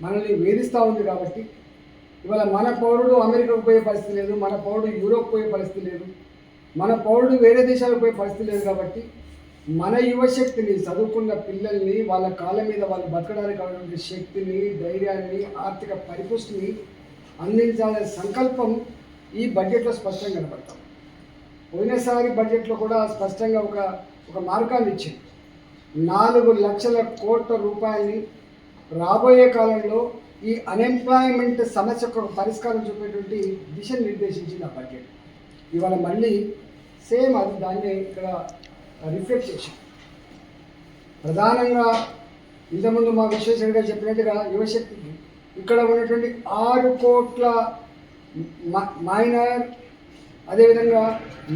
మనల్ని వేధిస్తూ ఉంది. కాబట్టి ఇవాళ మన పౌరుడు అమెరికాకు పోయే పరిస్థితి లేదు, మన పౌరుడు యూరోప్ పోయే పరిస్థితి లేదు, మన పౌరుడు వేరే దేశాలకు పోయే పరిస్థితి లేదు. కాబట్టి మన యువశక్తిని, చదువుకున్న పిల్లల్ని వాళ్ళ కాళ్ళ మీద వాళ్ళు బతకడానికి కావాల్సిన శక్తిని, ధైర్యాన్ని, ఆర్థిక పరిపుష్టిని అందించాలనే సంకల్పం ఈ బడ్జెట్లో స్పష్టంగా కనపడతాం. పోయినసారి బడ్జెట్లో కూడా స్పష్టంగా ఒక మార్గాన్ని ఇచ్చింది. 4 లక్షల కోట్ల రూపాయలని రాబోయే కాలంలో ఈ అన్ఎంప్లాయ్మెంట్ సమస్యకు ఒక పరిష్కారం చూపేటువంటి దిశను నిర్దేశించింది ఆ బడ్జెట్. ఇవాళ మళ్ళీ సేమ్ అది దాన్ని ఇక్కడ రిఫ్లెక్ట్ చేశాం. ప్రధానంగా ఇంతకుముందు మా విశ్వేశ్వర గారు చెప్పినట్టుగా యువశక్తికి ఇక్కడ ఉన్నటువంటి 6 కోట్ల మైనర్, అదేవిధంగా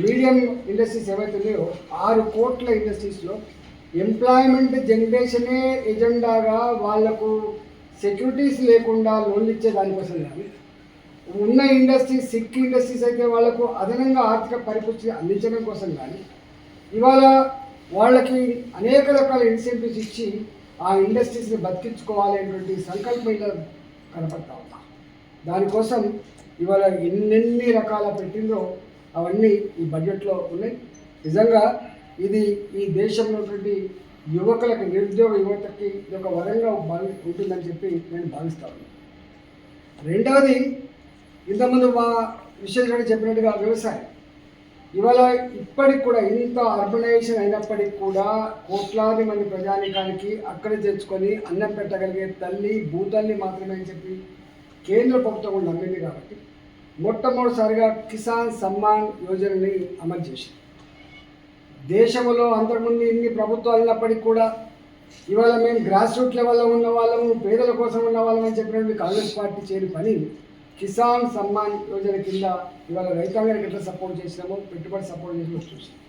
మీడియం ఇండస్ట్రీస్ ఏవైతే ఉన్నాయో 6 కోట్ల ఇండస్ట్రీస్లో ఎంప్లాయ్మెంట్ జనరేషనే ఎజెండాగా వాళ్లకు సెక్యూరిటీస్ లేకుండా లోన్లు ఇచ్చే దానికోసం కానీ, ఉన్న ఇండస్ట్రీస్ సిక్ ఇండస్ట్రీస్ అయితే వాళ్లకు అదనంగా ఆర్థిక పరిపుష్టి అందించడం కోసం కానీ, ఇవాళ వాళ్ళకి అనేక రకాల ఇన్సెంటివ్స్ ఇచ్చి ఆ ఇండస్ట్రీస్ని బతికించుకోవాలనేటువంటి సంకల్పం ఇలా కనపడతా ఉంటాం. దానికోసం ఇవాళ ఎన్నెన్ని రకాల పెట్టిందో అవన్నీ ఈ బడ్జెట్లో ఉన్నాయి. నిజంగా ఇది ఈ దేశంలో ఉన్నటువంటి యువకులకి, నిరుద్యోగ యువతకి ఇది ఒక వరంగా ఉంటుందని చెప్పి నేను భావిస్తాను. రెండవది, ఇంతకుముందు మా విశ్వేశ్వర చెప్పినట్టుగా వ్యవసాయం ఇవాళ ఇప్పటికి కూడా ఇంత అర్బనైజేషన్ అయినప్పటికీ కూడా కోట్లాది మంది ప్రజానికానికి అక్కడ తెచ్చుకొని అన్నం పెట్టగలిగే తల్లి భూతల్లి మాత్రమే అని చెప్పి కేంద్ర ప్రభుత్వం కూడా నమ్మింది. కాబట్టి మొట్టమొదటిసారిగా కిసాన్ సమ్మాన్ యోజనని అమలు చేసింది. దేశంలో అంతకుముందు ఇన్ని ప్రభుత్వాలు ఉన్నప్పటికీ కూడా ఇవాళ మేము గ్రాస్ రూట్ లెవెల్లో ఉన్న వాళ్ళము, పేదల కోసం ఉన్న వాళ్ళం అని చెప్పినటువంటి కాంగ్రెస్ పార్టీ చేయని పని కిసాన్ సమ్మాన్ యోజన కింద ఇవాళ రైతాంగానికి ఎట్లా సపోర్ట్ చేసినామో, పెట్టుబడి సపోర్ట్ చేసినామో చూసాం.